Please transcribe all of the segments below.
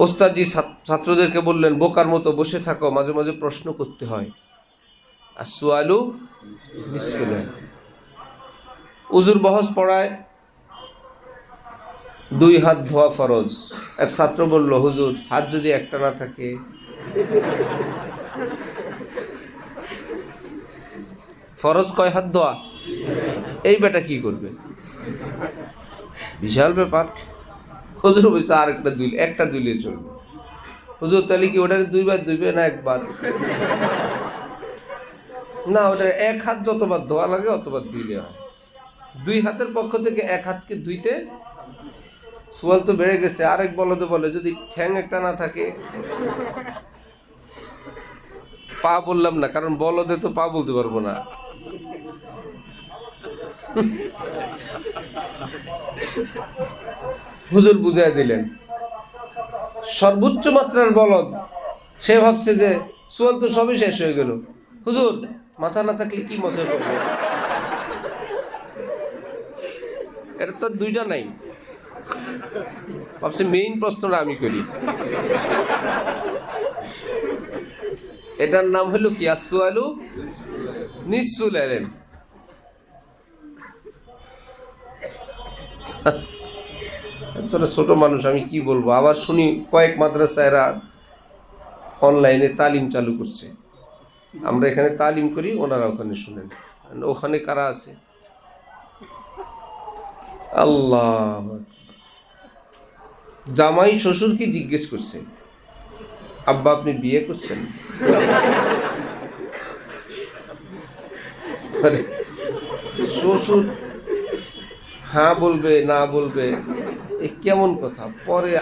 ওস্তাদজি ছাত্রদেরকে বললেন, বোকার মতো বসে থাকো, মাঝে মাঝে প্রশ্ন করতে হয়। আর সুয়ালু নিসফুল ইলম। উজুর বহস পড়ায় 2 হাত ধোয়া ফরজ। এক ছাত্র বলল, হুজুর হাত যদি একটা না থাকে? ফরজ কয় হাত ধোয়া? এই বেটা কি করবে? বিশাল ব্যাপার। হুজুর বলছে আর একটা দুইলে চলবে। হুজুর তাহলে কি ওটারে 2 বার ধুইবে না 1 বার? না, ওটা 1 হাত যতবার ধোয়া লাগে অতবার ধুইলে হয়। 2 হাতের পক্ষ থেকে 1 হাতকে ধুইতে সোয়াল তো বেড়ে গেছে। আরেক বলদে বলে, যদি ঠ্যাং একটা না থাকে? পা বললাম না, কারণ বলদে তো পা বলতে পারবো না। হুজুর বুঝাই দিলেন। সর্বোচ্চ মাত্রার বলদ সে ভাবছে যে সোয়াল তো সবই শেষ হয়ে গেল, হুজুর মাথা না থাকলে কি মজা করবে? এটা তো 2টা নাই। ভাবছে মেইন প্রশ্নটা আমি করি। এটার নাম হলো কি? আসওয়ালু নিসফুল ইলম। তোরা ছোট মানুষ, আমি কি বলবো। আবার শুনি কয়েক মাদ্রাসায়রা অনলাইনে তালিম চালু করছে। আমরা এখানে তালিম করি, ওনারা ওখানে শুনেন। ওখানে কারা আছে? আল্লাহ। জামাই শ্বশুরকে জিজ্ঞেস করছে, আব্বা আপনি বিয়ে করছেন? শ্বশুর হ্যাঁ বলবে না বলবে, এ কেমন কথা। পরে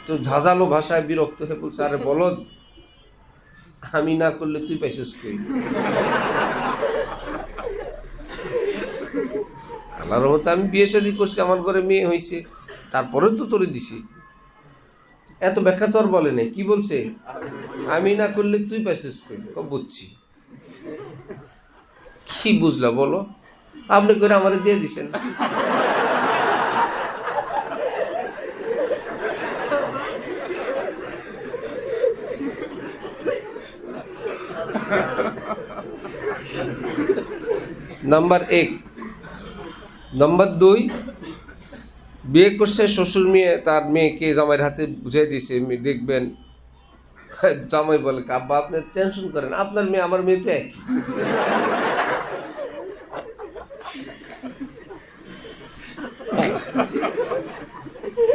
তো ঝাঁঝালো ভাষায় বিরক্ত হয়ে বলছে, আরে বলদ, আমি না করলে তুই পাইছিস কই? আল্লাহর রহমতে আমি বিয়ে শাদী করছি, আমার ঘরে মেয়ে হয়েছে, তারপরে তো তোরে দিছি। এত ব্যাখ্যা তো আর বলে নাই। কি বলছে? আমি না করলে তুই পাইছিস কই? বুঝছি। কি বুঝলা বলো? আপনি করে আমারে দিয়ে দিছেন। নাম্বার 1। নাম্বার 2, বিয়ে করছে শ্বশুর মেয়ে, তার মেয়েকে জামাইয়ের হাতে বুঝাই দিছে, দেখবেন। জামাই বলে, আব্বা আপনি টেনশন করেন, আপনার মেয়ে আমার মেয়ে তো একই।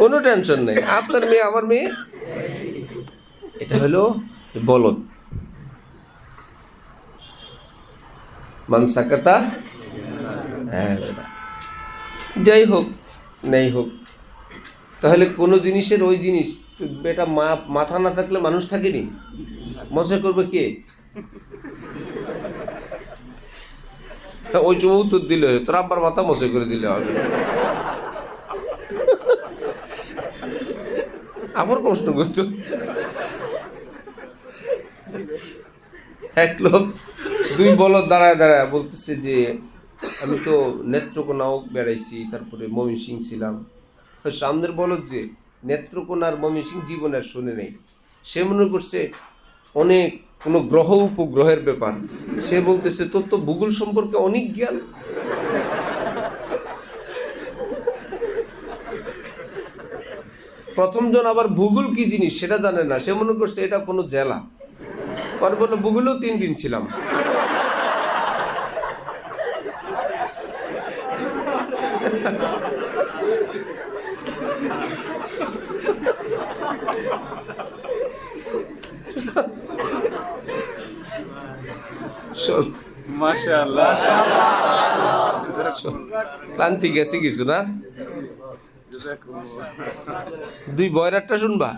কোনো টেনশন নেই, আপনার মেয়ে আমার মেয়ে। এটা হলো বলদ। মানসাকাতা। হ্যাঁ, যাই হোক নেই হোক, তাহলে কোনো জিনিসের ওই জিনিস বেটা মাথা না থাকলে মানুষ থাকেনি। মজা করবে কে? ওই সময় উত্তর দিলে তোর আব্বার মাথা মজা করে দিলে হবে। আবার প্রশ্ন করতো। এক লোক 2 বলদ দাঁড়ায় দাঁড়ায় বলতেছে যে, আমি তো নেত্রকোনাও বেড়াইছি, তারপরে ময়মনসিংহ ছিলাম। সামনের বলদ যে নেত্রকোনার ময়মনসিংহ জীবনের শুনে নেই, সে মনে করছে অনেক কোনো গ্রহ উপগ্রহের ব্যাপার। সে বলতেছে, তোর তো ভূগোল সম্পর্কে অনেক জ্ঞান। প্রথমজন আবার ভূগোল কি জিনিস সেটা জানে না, সে মনে করছে এটা কোনো জেলা। পরে বললো, ভূগোলেও 3 দিন ছিলাম। মাশাআল্লাহ, ক্লান্তি গেছে কিছু না? 2 বয়রারটা শুনবা?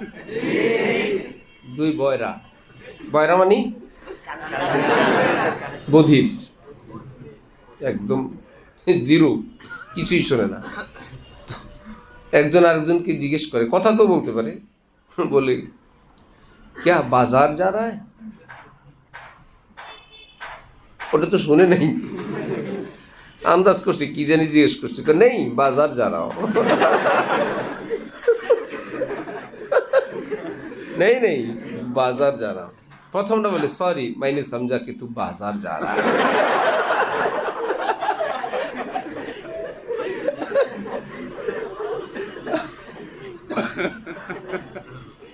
2 বয়রা। বয়রা মানে বধির, একদম জিরো, কিছুই শোনে না। একজন আরেকজনকে জিজ্ঞেস করে, কথা তো বলতে পারে, বলে ক্যা বাজার যা রা হ্যায়? ওটা তো শুনে নেই, আন্দাজ করছে কি জানি জিজ্ঞেস করছে, তো নেই বাজার যা রা হো। नहीं नहीं, बाजार जा रहा हूँ। प्रथमটা बोले सॉरी मैंने समझा कि तू बाजार जा रहा है।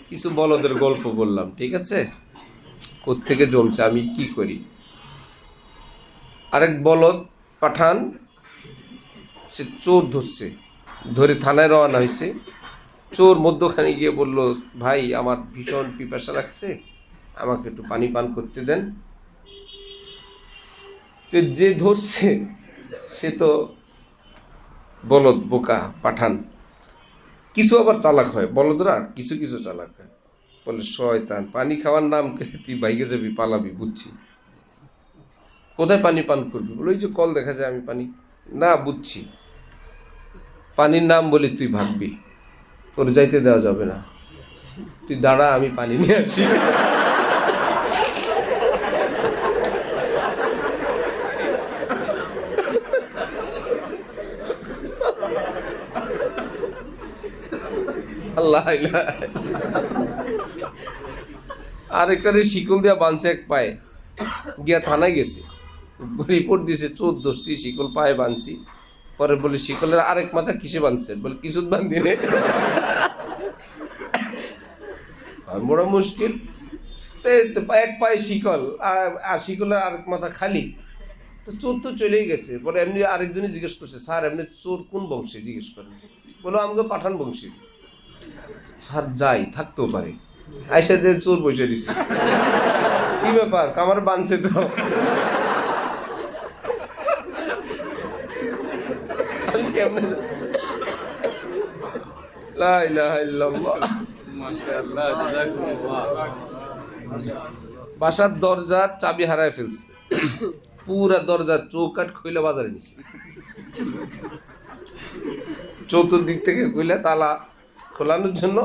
কিছু বলদের গল্প বললাম, ঠিক আছে? কোত্থেকে জমছে আমি কি করি। আরেক বলদ পাঠান, সে চোর ধরছে, ধরে থানায় রওনা হয়েছে। চোর মধ্যখানে গিয়ে বলল, ভাই আমার ভীষণ পিপাসা লাগছে, আমাকে একটু পানি পান করতে দেন। তো যে ধরছে সে তো বলদ, বোকা পাঠান। কিছু আবার চালাক হয়, বলদরা কিছু কিছু চালাক হয়। বলে শয়তান, পানি খাওয়ার নাম তুই বাইকে যাবি, পালাবি, বুঝছি। কোথায় পানি পান করবি? বলে ওই যে কল দেখা যায়, আমি পানি না, বুঝছি। পানির নাম বলি তুই ভাববি, তোর যাইতে দেওয়া যাবে না, তুই দাঁড়া, আমি পানি নিয়ে আসি। আল্লাহ, আরেকটারে শিকল দিয়া বাঁধছে এক পায়ে, গিয়া থানায় গেছে, রিপোর্ট দিয়েছে চোর ধরছি, শিকল পায়ে বাঁধছি। পরে বলে শিকলের আরেক মাথা কিসে বাঁধছে? বলে কিছু বাঁধি নে। বড় মুশকিল, এক পায়ে শিকল আর শিকলের আরেক মাথা খালি। তো চোর তো চলেই গেছে। পরে এমনি আরেকজনই জিজ্ঞেস করছে, স্যার এমনি চোর কোন বংশে? জিজ্ঞেস করেন। বলো আমাকে পাঠান বংশী। স্যার যাই, থাকতেও পারে। আইসা দিয়ে চোর বসে দিছে। কি ব্যাপার, কামার বাঁধছে তো। বাসার দরজার চাবি হারায় ফেলছে, পুরা দরজার চৌকাঠ খুলে বাজারে নিছে। চতুর্দিক থেকে খুলে তালা খোলানোর জন্য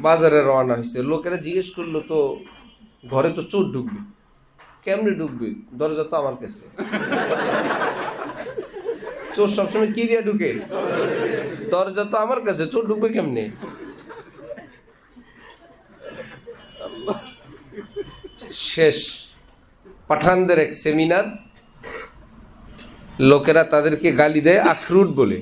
বাজারে রওনা হয়েছে। লোকেরা জিজ্ঞেস করলো, তো ঘরে তো চোর ঢুকবে, কেমনে ঢুকবে? দরজা তো আমার কাছে। চোর সবসময় কি দিয়ে ঢুকে? দরজা তো আমার কাছে, চোর ঢুকবে কেমনে? শেষ পাঠানদের এক সেমিনার, লোকেরা তাদেরকে গালি দেয় আখরুট বলে।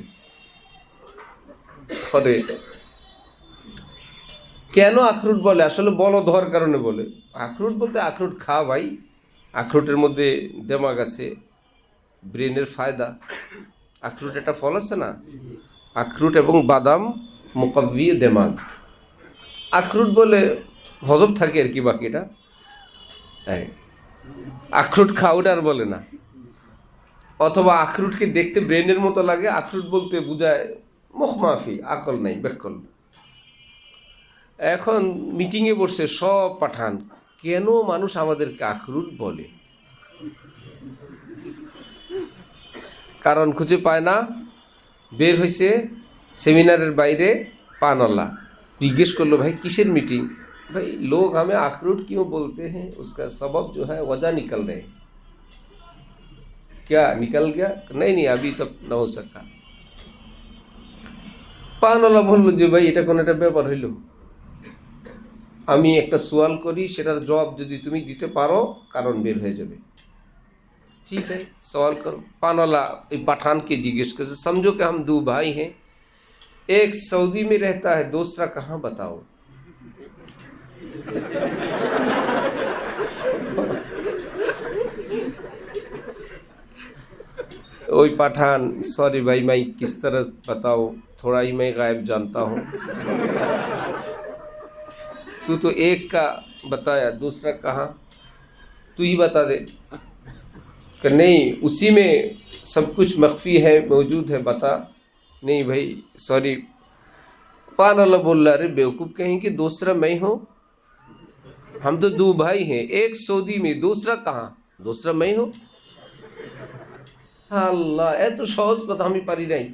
কেন আখরুট বলে? আসলে বলদ হওয়ার কারণে বলে। আখরুট বলতে আখরুট খা ভাই, আখরুটের মধ্যে দেমাগ আছে, ব্রেনের ফায়দা। আখরুট একটা ফল আছে না, আখরুট এবং বাদাম মুকাব্বি দেমাগ। আখরুট বলে হজম থাকে আর কি, বাকিটা আখরুট খাওয়াটা আর বলে না। অথবা আখরুটকে দেখতে ব্রেনের মতো লাগে, আখরুট বলতে বোঝায় মুখ মাফি, আকল নাই, বেকল। এখন মিটিংয়ে বসছে সব পাঠান, কেন মানুষ আমাদেরকে আখরুট বলে? কারণ খুঁজে পায় না। বের হয়েছে সেমিনারের বাইরে পানওয়ালা, জিজ্ঞেস করলো, ভাই কিসের মিটিং? भाई लोग हमें अखरूट क्यों बोलते हैं, उसका सबब जो है वजह निकल रहे। क्या निकल गया? नहीं अभी तक न हो सका। পানওয়ালা বললো যে ভাই এটা কোনো একটা ব্যাপার হইল, আমি একটা সওয়াল করি, সেটার জবাব যদি তুমি দিতে পারো কারণ বের হয়ে যাবে। ठीक है सवाल करो। पानवाला पठान के जिज्ञेस कर, समझो कि हम दो भाई हैं, एक सऊदी में रहता है, दूसरा कहाँ बताओ। ओई पठान, सॉरी भाई मैं किस तरह बताओ, थोड़ा ही मैं गायब जानता हूँ। तू तो एक का बताया, दूसरा कहाँ? तू ही बता दे। कि नहीं उसी में सब कुछ मख्फी है, मौजूद है, बता। नहीं भाई सॉरी। पानवाला बोल रहा, अरे बेवकूफ़ कहीं कि दूसरा मैं हूँ, हम तो दो भाई हैं, एक सऊदी में, दूसरा कहाँ? दूसरा मैं हूँ। আল্লাহ, এত সহজ কথা আমি পারি নাই।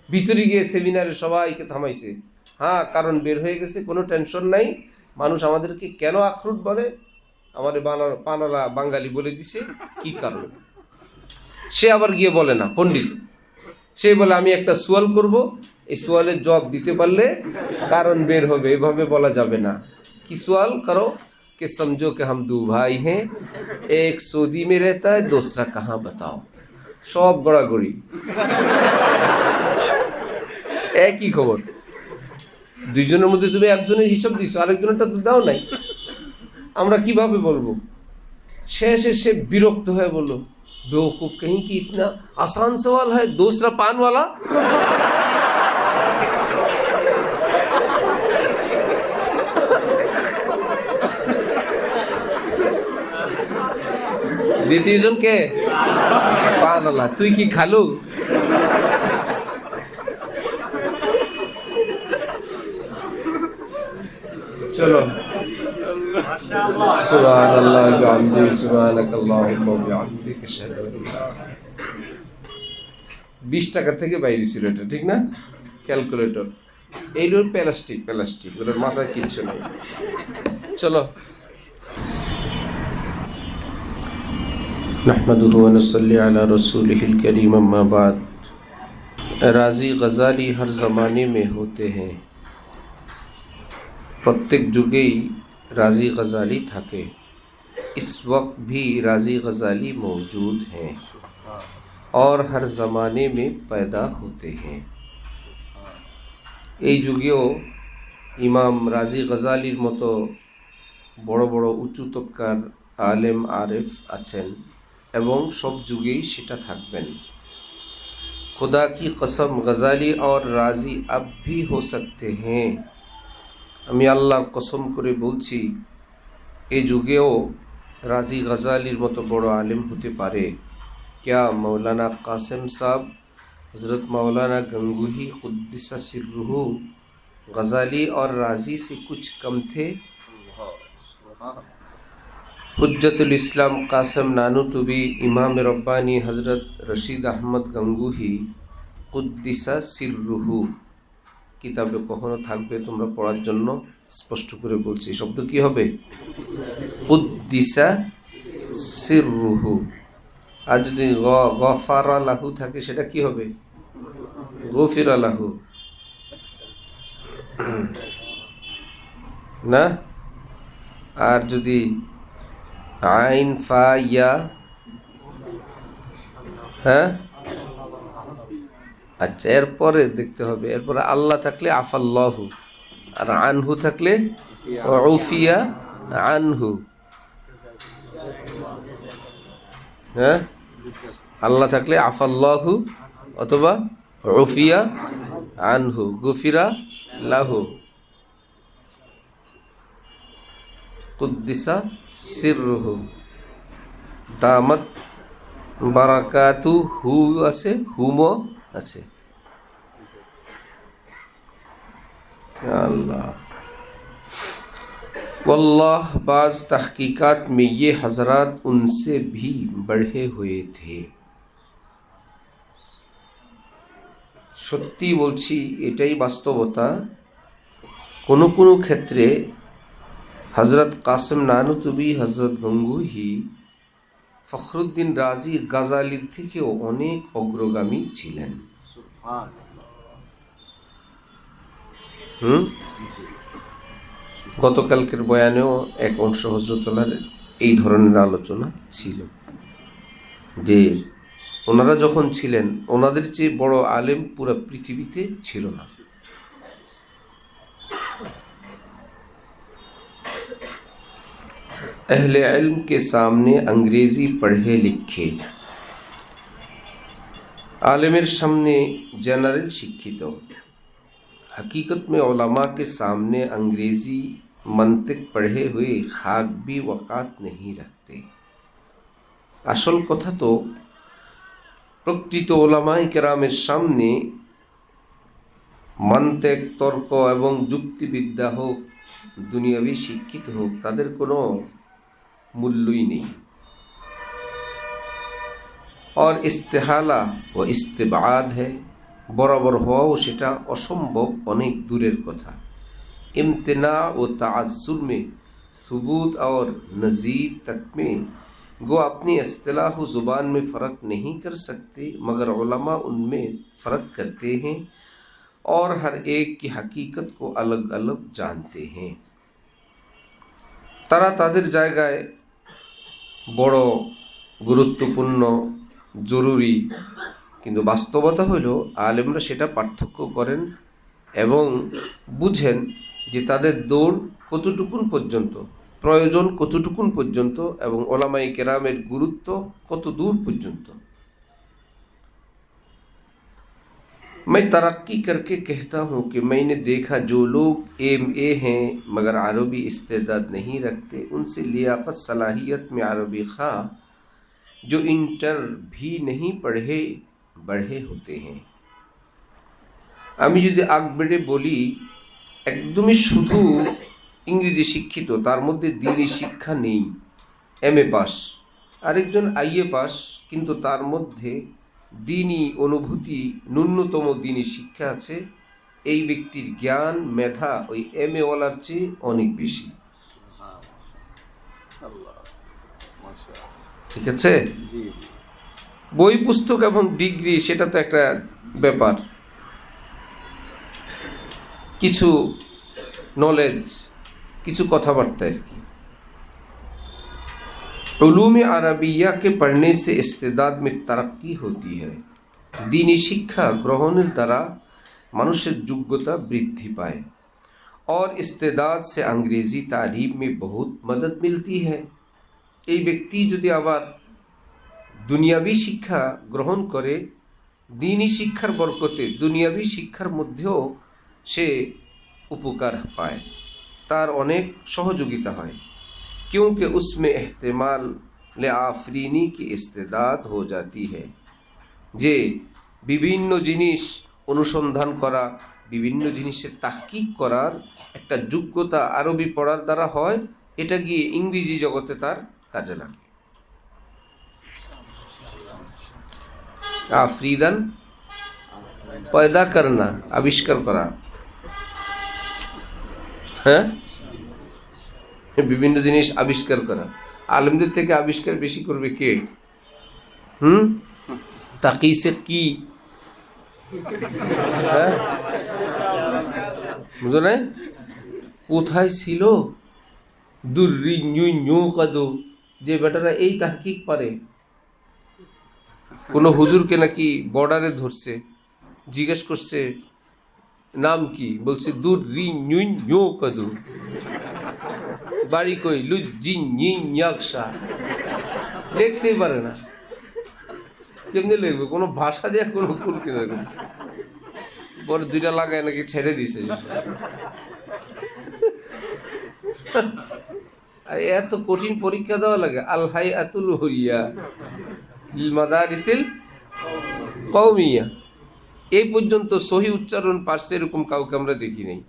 ভিতরে গিয়ে সেমিনারে সবাইকে থামাইছে। হ্যাঁ, কারণ বের হয়ে গেছে, কোনো টেনশন নাই। মানুষ আমাদেরকে কেন আখরুট বলে, আমাদের পানওয়ালা বাঙালি বলে দিছে কি কারণ। সে আবার গিয়ে বলে না পণ্ডিত, সে বলে আমি একটা সওয়াল করব, এই সওয়ালের জবাব দিতে পারলে কারণ বের হবে, এভাবে বলা যাবে না। কি की सवाल करो कि समझो कि हम दो भाई हैं, एक सऊदी में रहता है, दूसरा कहाँ बताओ, सब गड़ागড়ি, একই খবর। দুইজনের মধ্যে তুমি একজনের হিসাব দিছো, আরেকজনেরটা তো দাও নাই, আমরা কিভাবে বলবো? শেষে সে বিরক্ত হয়ে বললো, बेवकूफ कहीं कि इतना आसान सवाल है, दूसरा पान वाला। দ্বিতীয় জন কে? পান वाला। তুই কি খালু? চলো, সুবহানাল্লাহ ওয়া বিহামদিহি, সুবহানাকাল্লাহুম্মা ওয়া বিহামদিকা, আশহাদু আল্লা ইলাহা ইল্লা আনতা। 20 টাকা থেকে বাইরে ছিল এটা, ঠিক না? ক্যালকুলেটর এইগুলো প্লাস্টিক, ওর মাথায় কিচ্ছু নেই। চলো, नहमदुहु व नसल्ली अला रसूलिहिल करीम, अम्मा बाद। राजी गजाली हर ज़माने में होते हैं, प्रत्येक जुगेई राजी गजाली থাকে, इस वक्त भी राजी गजाली मौजूद हैं और हर ज़माने में पैदा होते हैं। এই যুগেও ইমাম রাজি গজালির মতো বড় বড় উঁচু তবকার আলেম আরেফ আছেন এবং সব যুগেই সেটা থাকবেন। खुदा की कसम गजाली और राजी अब भी हो सकते हैं, আমি আল্লাহর কসম করে বলছি এই যুগেও রাজি গজালির মতো বড় আলেম হতে পারে। क्या मौलाना कासिम साहब, हज़रत मौलाना गंगूही कुद्दिसा सिर्रुहु गजाली और राजी से कुछ कम थे? हुज्जतुल इस्लाम कासिम नानुतुबी, इमाम रब्बानी हज़रत रशीद अहमद गंगूही कुद्दिसा सिर्रुहु কিতাবে কখনো থাকবে তোমরা পড়ার জন্য স্পষ্ট করে বলছি। শব্দ কি হবে? কুদ্দিসা সিররুহু। আর যদি গফারা লাহু থাকে সেটা কি হবে? গফিরা লাহু, না? আর যদি আইন ফা ইয়া, হ্যাঁ, আচ্ছা, এরপরে দেখতে হবে, এরপরে আল্লাহ থাকলে আফাল্লাহু, আর আনহু থাকলে উফিয়া আনহু। হ্যাঁ, আল্লাহ থাকলে আফাল্লাহু অথবা উফিয়া আনহু, গুফিরা লাহু। কুদ্দিসা সিররুহু, দামাত বারাকাতু, হু আছে, হুমও আছে। अल्लाह वल्लाह, बाज़ तहकीकात में ये हज़रात उनसे भी बढ़े हुए थे। সত্যি বলছি, এটাই বাস্তবতা। কোনো কোনো ক্ষেত্রে হযরত কাসিম নানুতুবি, হযরত গঙ্গুহি ফখরুদ্দিন রাজি গাজালির থেকেও অনেক অগ্রগামী ছিলেন। গতকালকের বয়ানেও এক অংশ হযরতুল্লাহর এই ধরনের আলোচনা ছিল যে ওনারা যখন ছিলেন ওনাদের চেয়ে বড় আলেম পুরো পৃথিবীতে ছিল না। अहले इल्म के सामने अंग्रेज़ी पढ़े लिखे, आलिमेर सामने जनरल शिक्षित, हकीकत में उलमा के सामने अंग्रेज़ी मंतिक पढ़े हुए खाक भी वक़ात नहीं रखते। আসল কথা তো প্রকৃত উলামায়ে কেরামের সামনে মন্তিক, তর্ক এবং যুক্তিবিদ্যা হোক, দুনিয়াবি শিক্ষিত হোক, তাদের কোনো মূল্যই নেই। और इस्तेहाला व इस्तेबाद है, बराबर হওয়াও সেটা অসম্ভব, অনেক দূরের কথা। इम्तिना व ताअस्सुर में सुबूत और नज़ीर तक में गो अपनी इस्तिलाह व ज़ुबान में फ़र्क नहीं कर सकते, मगर उलमा उनमें फ़र्क करते हैं और हर एक की हकीकत को अलग अलग जानते हैं। তারা তাদের জায়গায় বড় গুরুত্বপূর্ণ, জরুরি, কিন্তু বাস্তবতা হইল আলেমরা সেটা পার্থক্য করেন এবং বুঝেন যে তাদের দৌড় কতটুকুন পর্যন্ত, প্রয়োজন কতটুকুন পর্যন্ত, এবং ওলামায়ে কেরামের গুরুত্ব কত দূর পর্যন্ত। मैं तरक्की करके कहता हूँ कि मैंने देखा जो लोग MA हैं मगर अरबी इस्तेदाद नहीं रखते, उनसे लियाकत सलाहियत में अरबी खा जो इंटर भी नहीं पढ़े बढ़े होते हैं। আমি যদি আগ বেড়ে বলি একদমই শুধু ইংরেজি শিক্ষিত, তার মধ্যে দ্বীনি শিক্ষা নেই, MA পাস, আরেকজন IA পাস, কিন্তু তার মধ্যে দ্বীনি অনুভূতি, ন্যূনতম দ্বীনি শিক্ষা আছে, এই ব্যক্তির জ্ঞান মেধা ওই MA ওয়ালার চেয়ে অনেক বেশি। ঠিক আছে? বই পুস্তক এবং ডিগ্রি সেটা তো একটা ব্যাপার, কিছু নলেজ, কিছু কথাবার্তা আর কি। उलूम अरबिया के पढ़ने से इस्तेदाद में तरक्की होती है। दीनी शिक्षा ग्रहणের দ্বারা মানুষের যোগ্যতা বৃদ্ধি পায় और इस्तेदाद से अंग्रेजी तालीम में बहुत मदद मिलती है। এই ব্যক্তি যদি আবার দুনিয়াবি শিক্ষা গ্রহণ করে, দীনি শিক্ষার বরকতে দুনিয়াবি শিক্ষার মধ্যেও সে উপকার পায়, তার অনেক সহযোগিতা হয়। क्योंकि उसमें एहतिमाल ले आफरीनी की इस्तेदाद हो जाती है। যে বিভিন্ন জিনিস অনুসন্ধান করা, বিভিন্ন জিনিসের তাহকিক করার একটা যোগ্যতা আরবি পড়ার দ্বারা হয়, এটা গিয়ে ইংরেজি জগতে তার কাজে লাগে। আফরিদান পয়দা করনা, আবিষ্কার করা, হ্যাঁ, বিভিন্ন জিনিস আবিষ্কার করা। আলেমদের থেকে আবিষ্কার বেশি করবে কে? তাকিসে কি, হ্যাঁ, বুঝো না? কোথায় ছিল দুর্রি নিউ কাদো, যে বেটারা এই তাহকিক পারে। কোনো হুজুরকে নাকি বর্ডারে ধরছে, জিজ্ঞেস করছে নাম কি, বলছে দুর্রি নিউ কাদো, বাড়ি কই, লুজিঞ্জিয়াকশা, লিখতেই পারে না। কেমনি লিখবে? কোনো ভাষা দিয়ে কোনো কুল কিনে বড় দুইটা লাগায় নাকি ছেড়ে দিছে। এত কঠিন পরীক্ষা দেওয়া লাগে। আল হাইআতুল উলিয়া লিল মাদারিসিল কওমিয়া, এই পর্যন্ত সহি উচ্চারণ পারছে এরকম কাউকে আমরা দেখি নাই।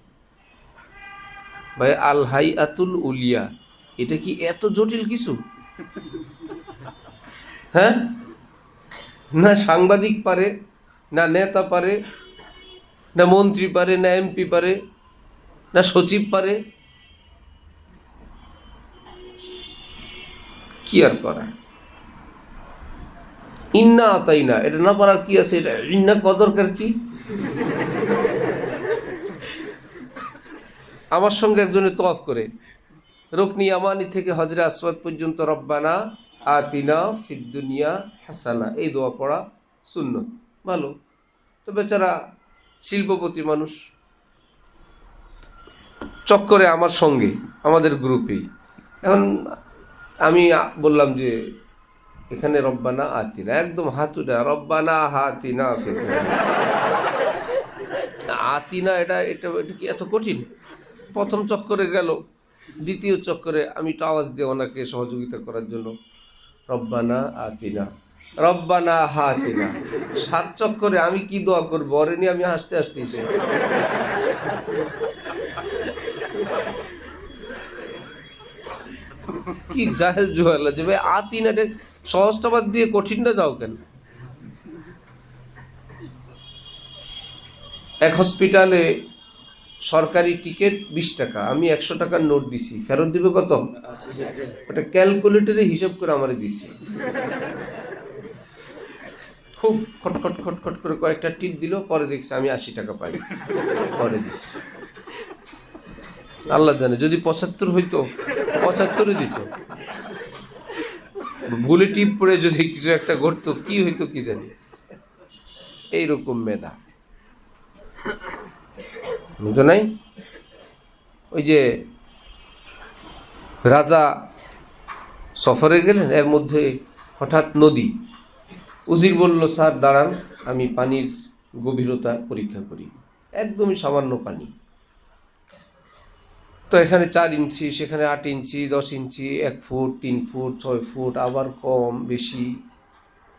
ভাই, আল হাইআতুল উলিয়া এটা কি এত জটিল কিছু? হ্যাঁ, না সাংবাদিক পারে, না নেতা পারে, না মন্ত্রী পারে, না MP পারে, না সচিব পারে, কি আর করা। ইন্না আতাইনা এটা না পারার কি আছে? এটা ইন্না কদরকার কি? আমার সঙ্গে একজনে তওয়াফ করে রুকনি ইয়ামানি থেকে হজরে আসওয়াদ পর্যন্ত রব্বানা আতিনা ফিদ দুনিয়া হাসানা, এই দোয়া পড়া সুন্নত, ভালো। তো বেচারা শিল্পপতি মানুষ, চক্করে আমার সঙ্গে, আমাদের গ্রুপেই। এখন আমি বললাম যে এখানে রব্বানা আতিনা, একদম হাত উঠা, রব্বানা হাতিনা ফিদ আতিনা, এটা এটা এটা কি এত কঠিন? প্রথম চক্করে গেল, দ্বিতীয় চক্করে আমি একটু আওয়াজ দিয়ে ওনাকে সহযোগিতা করার জন্য রব্বানা আতিনা, রব্বানা হাতিনা, 7 চক্করে আমি কি দোয়া করবো? ওরে নিয়ে আমি হাসতে হাসতেছি। কি জাহেল জুহেলা যে ভাই আতিনাটা সহজটা বাদ দিয়ে কঠিনটা যাও কেন? এক হসপিটালে সরকারি টিকিট 20 টাকা, আমি 100 টাকার নোট দিছি, ফেরত দিবে কত? ওটা ক্যালকুলেটরে হিসাব করে আমারে দিছি। খুব খটখট খটখট করে কয়েকটা টিপ দিল, পরে দেখছি আমি 80 টাকা পাই, পরে দিছি। আল্লাহ জানে, যদি 75 হইতো 75-এ দিত। ভুলে টিপ পড়ে যদি কিছু একটা ঘটতো কি হইতো কি জানি, এইরকম মেধা। বুঝো নাই? ওই যে রাজা সফরে গেলেন, এর মধ্যে হঠাৎ নদী। উজির বলল, স্যার দাঁড়ান, আমি পানির গভীরতা পরীক্ষা করি। একদমই সামান্য পানি। তো এখানে 4 ইঞ্চি, সেখানে 8 ইঞ্চি, 10 ইঞ্চি, 1 ফুট, 3 ফুট, 6 ফুট, আবার কম বেশি,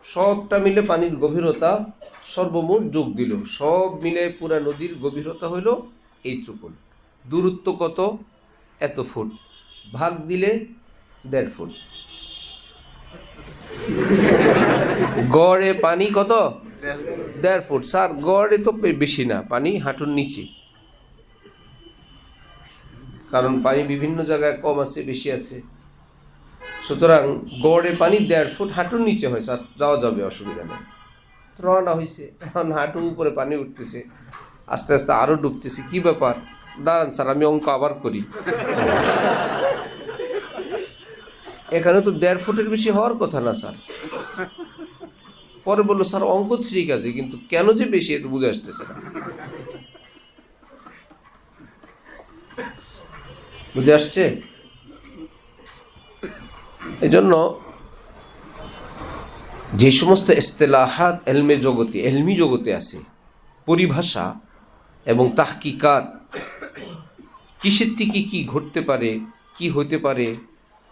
সবটা মিলে পানির গভীরতা সর্বমোট যোগ দিল। সব মিলে পুরা নদীর গভীরতা হইল এইটুকু। দূরত্ব কত? এত ফুট। ভাগ দিলে 1.5 ফুট। গড়ে পানি কত? 1.5 ফুট। স্যার গড়ে তো বেশি না, পানি হাঁটুর নিচে। কারণ পানি বিভিন্ন জায়গায় কম আছে, বেশি আছে, সুতরাং গড়ে পানি 1.5 ফুট, হাঁটুর নিচে হয়। স্যার যাওয়া যাবে, অসুবিধা নেই। রওনা হয়েছে, এখন হাঁটু উপরে পানি উঠতেছে, আস্তে আস্তে আরো ডুবতেছে। কি ব্যাপার? দাঁড়ান স্যার, আমি অঙ্ক আবার করি। এখানে তো 1.5 ফুটের বেশি হওয়ার কথা না স্যার। পরে বললো, স্যার অঙ্ক ঠিক আছে, কিন্তু কেন যে বেশি এটা বুঝে আসতেছে না। বুঝে আসছে? এই জন্য যে সমস্ত ইস্তেলাহাত এলমি জগতে আছে, পরিভাষা এবং তাহকিকাত, কিসের থেকে কি ঘটতে পারে, কি হতে পারে,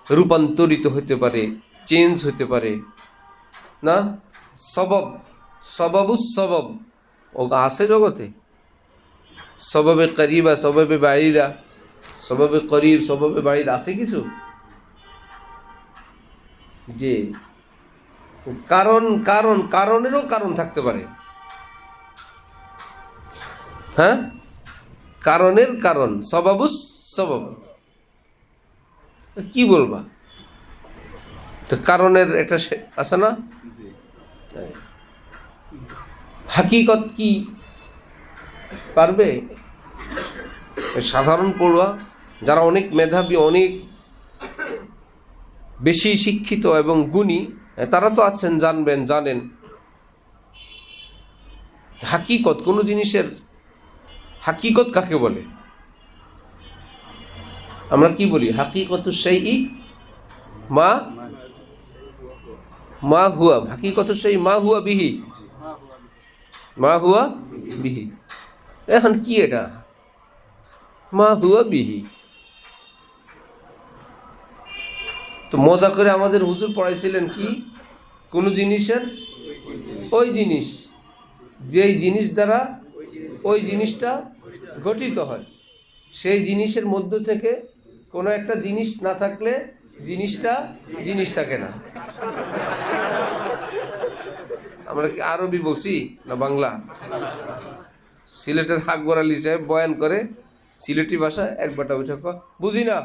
রূপান্তরিত হতে পারে, চেঞ্জ হতে পারে না, সবাবুস সবাব ও আছে জগতে। সবাবে করিবা, সবাবে বাড়িরা, সবাবে করিব, সবাবে বাড়ির আছে কিছু। যে কারণেরও কারণ থাকতে পারে। হ্যাঁ, কারণের কারণ, সবাবুস সবাব। কি বলবা? তো কারণের একটা আছে না? হাকিকত কি পারবে? সাধারণ পড়ুয়া যারা অনেক মেধাবী, অনেক বেশি শিক্ষিত এবং গুণী, তারা তো আছেন, জানেন হাকিকত, কোন জিনিসের হাকিকত কাকে বলে। আমরা কি বলি? হাকিকত শাইই মা হুয়া, হাকিকত শাইই মা হুয়া বিহি, মা হুয়া বিহি। এখন কি এটা মা হুয়া বিহি? তো মজা করে আমাদের হুজুর পড়াইছিলেন কি, কোন জিনিসের ওই জিনিস, যেই জিনিস দ্বারা ওই জিনিসটা গঠিত হয়, সেই জিনিসের মধ্য থেকে কোনো একটা জিনিস না থাকলে জিনিস থাকে না। আমরা কি আরবি বলছি না বাংলা? সিলেটের আকবর আলী সাহেব বয়ান করে সিলেটি ভাষা, এক বাটা উঠে বুঝি না।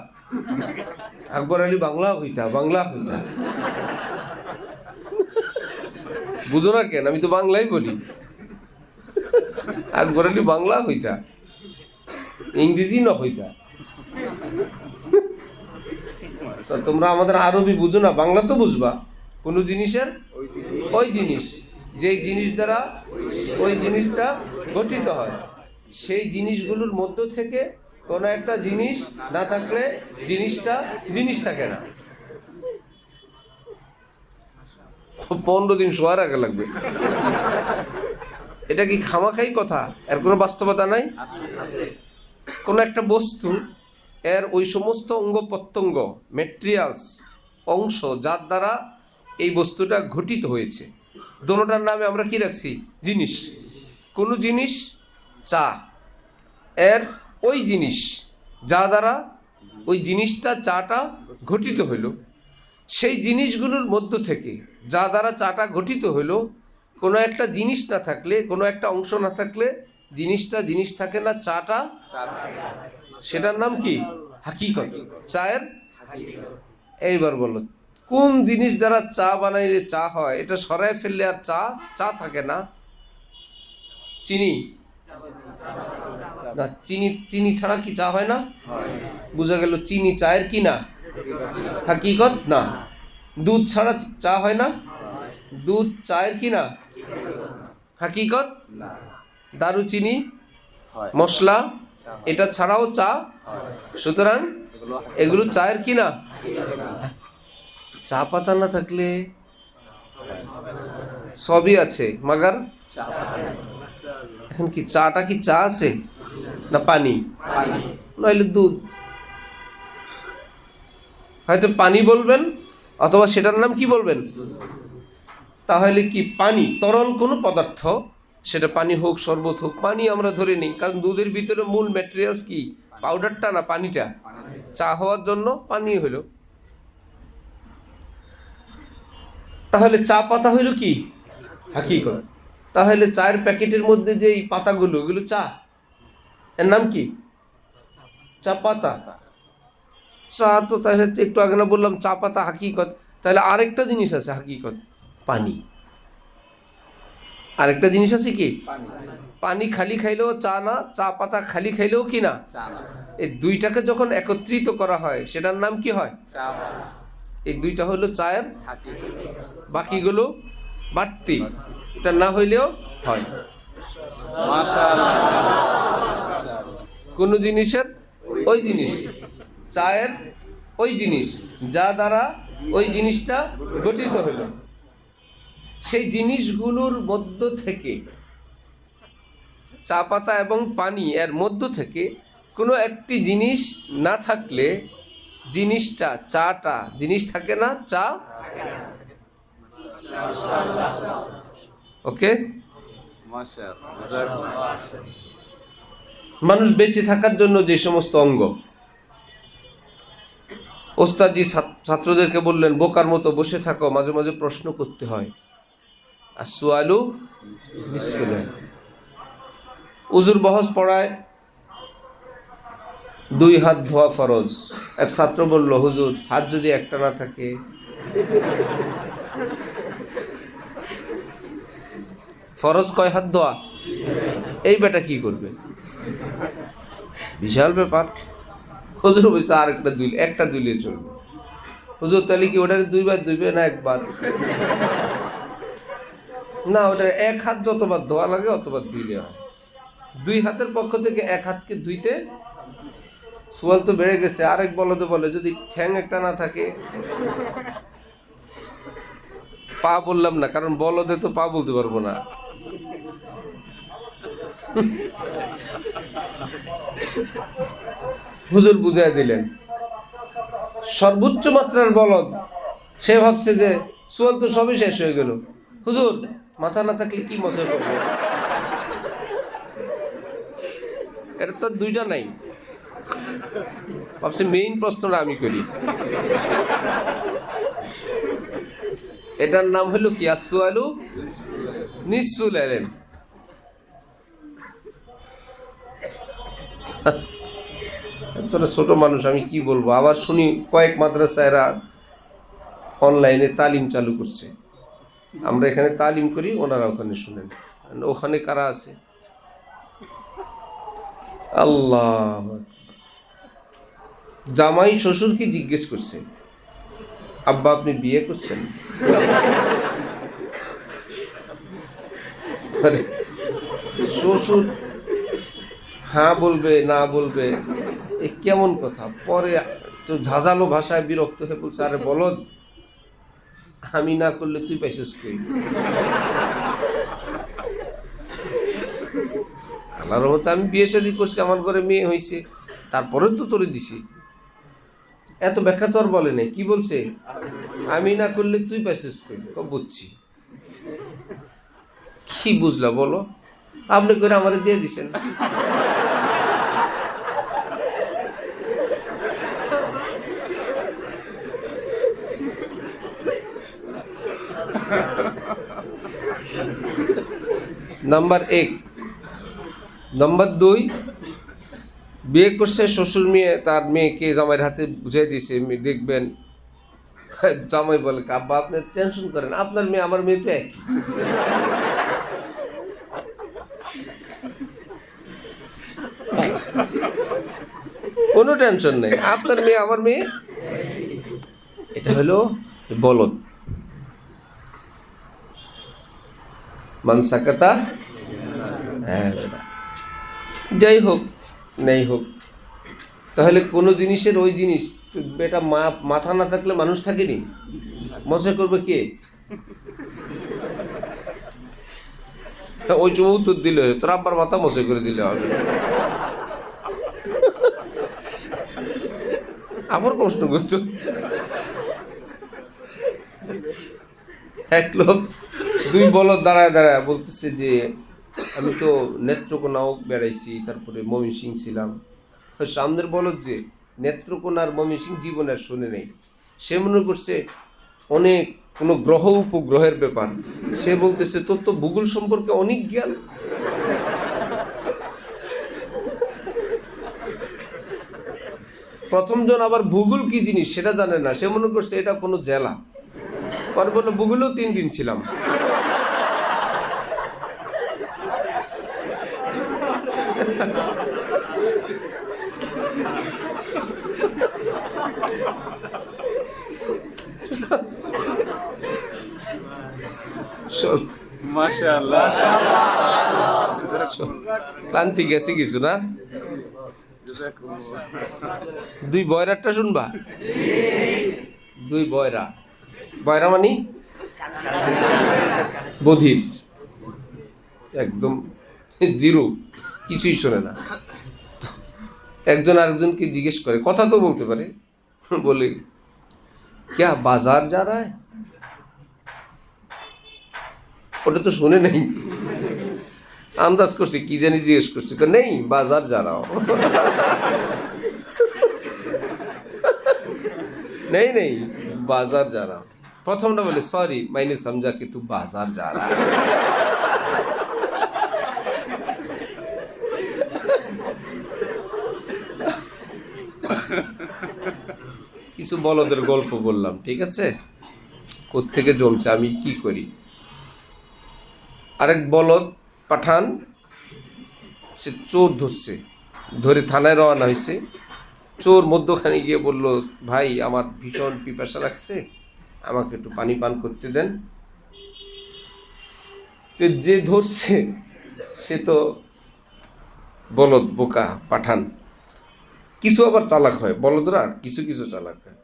আকবর আলী বাংলা হইতা বুঝো না কেন? আমি তো বাংলাই বলি। আকবর আলী বাংলা হইতা, ইংরেজি না হইতা। তোমরা আমাদের আরবি বুঝো না, বাংলা তো বুঝবা। কোন জিনিসের ওই জিনিস, যেই জিনিস দ্বারা ওই জিনিসটা গঠিত হয়, সেই জিনিসগুলোর মধ্য থেকে কোনো একটা জিনিস না থাকলে জিনিস থাকে না। 15 দিন শোয়ার আগে লাগবে। এটা কি খামাখাই কথা? এর কোনো বাস্তবতা নাই। কোন একটা বস্তু, এর ওই সমস্ত অঙ্গ প্রত্যঙ্গ, ম্যাটেরিয়ালস, অংশ, যার দ্বারা এই বস্তুটা গঠিত হয়েছে, দোনোটার নামে আমরা কি রাখছি? জিনিস। কোন জিনিস? চা। এর ওই জিনিস যা দ্বারা ওই জিনিসটা, চাটা গঠিত হইল, সেই জিনিসগুলোর মধ্য থেকে যা দ্বারা চাটা গঠিত হইল, কোনো একটা জিনিস না থাকলে, কোনো একটা অংশ না থাকলে জিনিস থাকে না, চাটা। সেটার নাম কি? হাকিকত, চায়ের। এইবার বলো, কোন জিনিস দ্বারা চা বানাইলে চা হয়? এটা সরাই ফেললে আর চা থাকে না। চিনি না, চিনি ছাড়া কি চা হয় না? বোঝা গেল চিনি চায়ের কি না, হাকিকত না। দুধ ছাড়া চা হয় না, দুধ চায়ের কি না হাকিকত। দারুচিনি, মশলা, এটা ছাড়াও চা, সুতরাং এগুলো চায়ের কি না। চা পাতা না থাকলে সবই আছে, মাগার এখন কি চাটা কি চা আছে না পানি, নইলে দুধ। হয়তো পানি বলবেন অথবা সেটার নাম কি বলবেন। তাহলে কি পানি তরল কোনো পদার্থ, সেটা পানি হোক শরবত হোক, পানি আমরা ধরে নিই, কারণ দুধের ভিতরে মূল ম্যাটেরিয়ালস কি পাউডারটা না পানিটা। চা হওয়ার জন্য পানি হইল। তাহলে চা পাতা হইল কি হাকিকত। তাহলে চায়ের প্যাকেটের মধ্যে যে এই পাতাগুলো, এগুলো চা, এর নাম কি চা পাতা। চা তো তাহলে একটু আগে না বললাম চা পাতা হাকিকত। তাহলে আরেকটা জিনিস আছে হাকিকত, পানি। আরেকটা জিনিস আছে কি পানি খালি খাইলেও চা না, চা পাতা খালি খাইলেও কি না। এই দুইটাকে যখন একত্রিত করা হয় সেটার নাম কি হয়। এই দুইটা হলো চায়ের, বাকিগুলো বাড়তি, এটা না হইলেও হয়। কোন জিনিসের ওই জিনিস, চায়ের ওই জিনিস যা দ্বারা ওই জিনিসটা গঠিত হলো, সেই জিনিসগুলোর মধ্য থেকে, চা পাতা এবং পানি এর মধ্য থেকে কোনো একটি জিনিস না থাকলে জিনিসটা, চাটা জিনিস থাকে না, চা। ওকে, মানুষ বেঁচে থাকার জন্য যে সমস্ত অঙ্গ, ওস্তাদজি ছাত্রদেরকে বললেন বোকার মতো বসে থাকো, মাঝে মাঝে প্রশ্ন করতে হয়। আর সুয়ালু বিসমিল্লাহ। উজুর বহস পড়ায় 2 হাত ধোয়া ফরজ। এক ছাত্র বলল হুজুর হাত যদি একটা না থাকে, ফরজ কয় হাত ধোয়া, এই বেটা কি করবে, বিশাল ব্যাপার। হুজুর বলছে আর একটা দুইলে চলবে। হুজুর তাহলে কি ওটার 2 বার ধুইবে না 1 বার? না, ওটা 1 হাত যতবার ধোয়া লাগে অতবার ধুইলে হয়। 2 হাতের পক্ষ থেকে 1 হাতকে ধুইতে সোয়াল তো বেড়ে গেছে। আরেক বলদে বলে যদি ঠ্যাং একটা না থাকে, পা বললাম না কারণ বলদে তো পা বলতে পারবো না। হুজুর বুঝাই দিলেন সর্বোচ্চ মাত্রার বলদ, সে ভাবছে যে সোয়াল তো সবই শেষ হয়ে গেল, হুজুর মাথা না থাকলে কি মশা করবে, এটা তো 2টা নাই। ভাবছে মেইন প্রশ্নটা আমি করি। এটার নাম হলো কি আসওয়ালু নিসফুল ইলম। তোরা ছোট মানুষ, আমি কি বলবো। আবার শুনি কয়েক মাদ্রাসায়রা অনলাইনে তালিম চালু করছে। আমরা এখানে তালিম করি, ওনারা ওখানে শুনেন। ওখানে কারা আছে? আল্লাহ। জামাই শ্বশুরকে জিজ্ঞেস করছে আব্বা আপনি বিয়ে করছেন? শ্বশুর হ্যাঁ বলবে না বলবে, এ কেমন কথা। পরে তো ঝাঁঝালো ভাষায় বিরক্ত হয়ে বলছে আরে বলদ, আমি না করলে তুই পাইছিস কই? আল্লাহর রহমতে আমি বিয়ে শাদী করছি, আমার ঘরে মেয়ে হয়েছে, তারপরে তো তোরে দিছি। এত ব্যাখ্যা তো আর বলে নাই। কি বলছে? আমি না করলে তুই পাইছিস কই? বুঝছি। কি বুঝলা বলো? আপনি করে আমারে দিয়ে দিছেন। নাম্বার 1। নাম্বার 2, বিয়ে করছে শ্বশুর মেয়ে, তার মেয়েকে জামাইয়ের হাতে বুঝাই দিছে দেখবেন। জামাই বলে আব্বা আপনি টেনশন করেন, আপনার মেয়ে আমার মেয়ে তো একই। কোনো টেনশন নেই, আপনার মেয়ে আমার মেয়ে এটা হলো বলদ। মানসাকাতা, হ্যাঁ বেটা। যাই হোক নেই হোক, তাহলে কোনো জিনিসের ওই জিনিস বেটা মাথা না থাকলে মানুষ থাকেনি, মজা করবে কে? ওই সময় উত্তর দিলে তোর আব্বার মাথা মজা করে দিলে হবে। আবার প্রশ্ন করতো। এক লোক দুই বলদ দাঁড়ায় দাঁড়ায় বলতেছে যে আমি তো নেত্রকোনাও বেড়াইছি, তারপরে ময়মনসিংহ ছিলাম। সামনের বলদ যে নেত্রকোনা আর ময়মনসিংহ জীবনে আর শুনে নেই, সে মনে করছে অনেক কোনো গ্রহ উপগ্রহের ব্যাপার। সে বলতেছে তোর তো ভূগোল সম্পর্কে অনেক জ্ঞান। প্রথমজন আবার ভূগোল কি জিনিস সেটা জানে না, সে মনে করছে এটা কোনো জেলা। পরে বললো ভূগোলেও 3 দিন ছিলাম। মাশাআল্লাহ, ক্লান্তি গেছে কিছু না? দুই বয়রাটা শুনবা? দুই বয়রা, বয়রা মানে বধির, একদম জিরো, কিছুই শোনে না। একজন আরেকজনকে জিজ্ঞেস করে, কথা তো বলতে পারে, বলে ক্যা বাজার যা রা হ্যায়? ওটা তো শুনে নেই, আন্দাজ করছে কি জানি জিজ্ঞেস করছে, তো নেই বাজার যা রা হো। নেই নেই বাজার যা রা হো। প্রথমটা বলে সরি মাইনে সমঝা कि तू बाजार जा रहा है। কিছু বলদের গল্প বললাম, ঠিক আছে? কোত্থেকে জমছে আমি কি করি। আরেক বলদ পাঠান, সে চোর ধরছে, ধরে থানায় রওনা হয়েছে। চোর মধ্যখানে গিয়ে বলল, ভাই আমার ভীষণ পিপাসা লাগছে, আমাকে একটু পানি পান করতে দেন। তো যে ধরছে সে তো বলদ, বোকা পাঠান। কিছু আবার চালাক হয় বলদরা, কিছু কিছু চালাক হয়।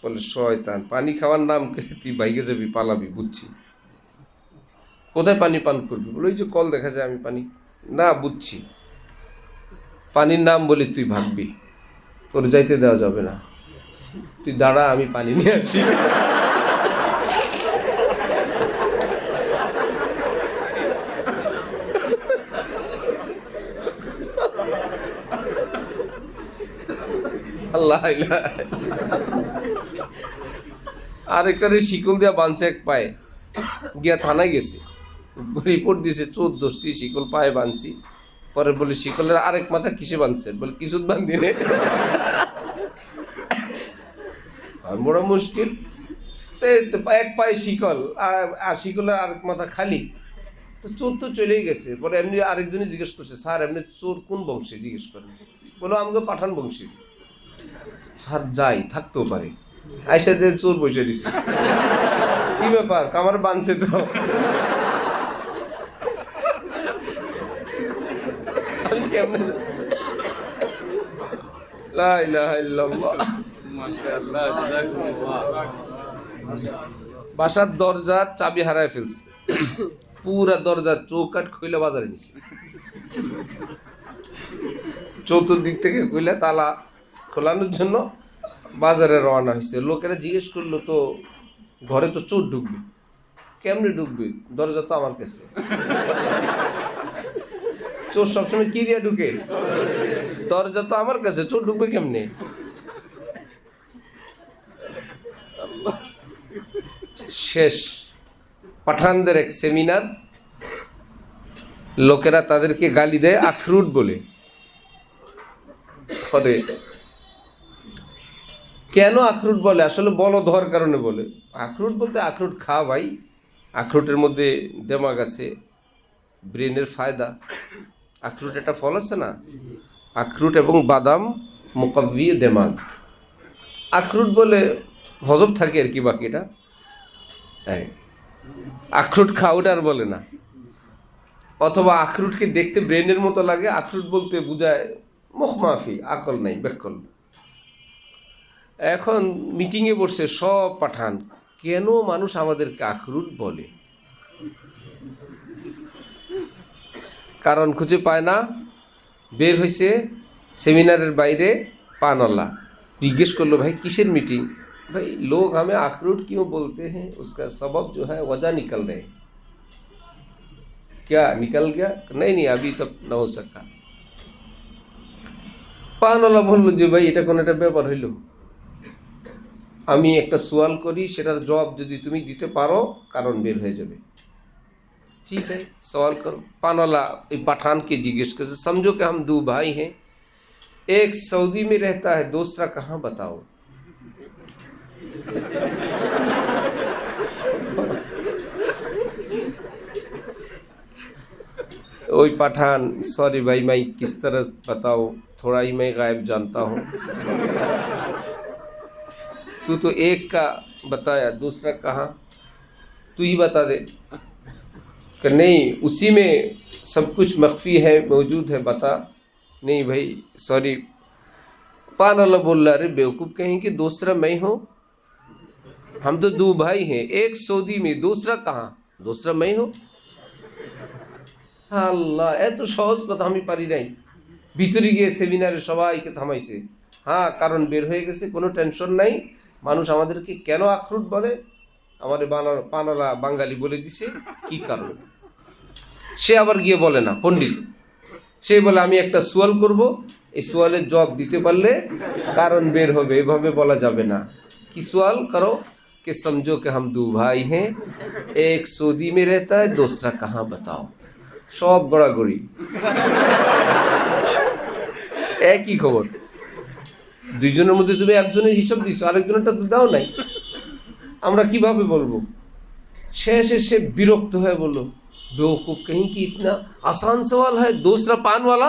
বলে শয়তান, পানি খাওয়ার নাম তুই বাইকে যাবি, পালাবি, বুঝছি। কোথায় পানি পান করবি? বলে ওই যে কল দেখা যায়, আমি পানি না, বুঝছি। পানির নাম বলি তুই ভাববি, তোর যাইতে দেওয়া যাবে না, তুই দাঁড়া আমি পানি নিয়ে আসি। আল্লাহ, আরেকটারে শিকল দিয়া বাঁধছে এক পায়ে, গিয়া থানায় গেছে, রিপোর্ট দিয়েছে চোর ধরছি, শিকল পায়ে বাঁধছি। পরে বলে শিকলের আরেক মাথা কিসে বাঁধছে? বলে কিছু বাঁধি নে। বড় মুশকিল, এক পায়ে শিকল আর শিকলের আরেক মাথা খালি। তো চোর তো চলেই গেছে। পরে এমনি আরেকজনে জিজ্ঞেস করছে, স্যার এমনি চোর কোন বংশে? জিজ্ঞেস করেন। বলো আমাকে পাঠান বংশী। স্যার যাই, থাকতেও পারে। আইসা দিয়ে চোর বসে দিছে, কি ব্যাপার? কামার বাঁধছে তো। বাসার দরজার চাবি হারায় ফেলছে, পুরা দরজার চৌকাঠ খুলে বাজারে নিছে, চতুর্দিক থেকে খুলে তালা খোলানোর জন্য বাজারে রওনা হয়েছে। লোকেরা জিজ্ঞেস করলো, তো ঘরে তো চোর ঢুকবে, কেমনে ঢুকবে? দরজা তো আমার কাছে। চোর সবসময় কি দিয়ে ঢুকে? দরজা তো আমার কাছে, চোর ঢুকবে কেমনে? শেষ পাঠানদের এক সেমিনার, লোকেরা তাদেরকে গালি দেয় আখরুট বলে। কেন আখরুট বলে? আসলে বলদ হওয়ার কারণে বলে। আখরুট বলতে আখরুট খা ভাই, আখরুটের মধ্যে দেমাগ আছে, ব্রেনের ফায়দা। আখরুট একটা ফল আছে না, আখরুট এবং বাদাম মুকাব্বি দেমাগ। আখরুট বলে হজম থাকে আর কি বাকিটা। হ্যাঁ, আখরুট খাওয়াটা আর বলে না। অথবা আখরুটকে দেখতে ব্রেনের মতো লাগে, আখরুট বলতে বোঝায় মুখ মাফি, আকল নাই, বেকল। এখন মিটিংয়ে বসে সব পাঠান, কেন মানুষ আমাদেরকে আখরুট বলে? কারণ খুঁজে পায় না। বের হয়েছে সেমিনারের বাইরে পানওয়ালা, জিজ্ঞেস করলো ভাই কিসের মিটিং? भाई लोग हमें अखरूट क्यों बोलते हैं, उसका सबब जो है वजह निकल रहे। क्या निकल गया? नहीं अभी तक न हो सका। পানওয়ালা বললো যে ভাই এটা কোনো একটা ব্যাপার হইল, আমি একটা সওয়াল করি, সেটার জবাব যদি তুমি দিতে পারো কারণ বের হয়ে যাবে। ठीक है सवाल करो। पानवाला पठान के जिज्ञेस कर, समझो कि हम दो भाई हैं, एक सऊदी में रहता है, दूसरा कहाँ बताओ। ओई पठान, सॉरी भाई मैं किस तरह बताओ, थोड़ा ही मैं गायब जानता हूँ। तू तो एक का बताया, दूसरा कहाँ, तू ही बता दे। कि नहीं उसी में सब कुछ मख्फी है, मौजूद है, बता। नहीं भाई सॉरी। पान वाला बोल रहा, अरे बेवकूफ़ कहीं कि दूसरा मैं हूँ, हम तो दो भाई हैं, एक सऊदी में, दूसरा कहाँ, दूसरा मैं हूँ। আল্লাহ, এত সহজ কথা আমি পারি নাই। ভিতরে গিয়ে সেমিনারে সবাইকে থামাইছে। হ্যাঁ, কারণ বের হয়ে গেছে, কোনো টেনশন নাই। মানুষ আমাদেরকে কেন আখরুট বলে, আমাদের পানওয়ালা বাঙালি বলে দিছে কি কারণ। সে আবার গিয়ে বলে না পণ্ডিত, সে বলে আমি একটা সওয়াল করব, এই সওয়ালের জবাব দিতে পারলে কারণ বের হবে, এভাবে বলা যাবে না। কি সওয়াল করো? कि समझो कि हम दो भाई हैं, एक सऊदी में रहता है, दूसरा कहाँ बताओ। সব গড়াগড়ি, একই খবর। দুইজনের মধ্যে তুমি একজনের হিসাব দিছো, আরেকজনেরটা তো দাও নাই, আমরা কিভাবে বলবো? শেষে সে বিরক্ত হয়ে বললো, बेवकूफ कहीं कि इतना आसान सवाल है, दूसरा पान वाला।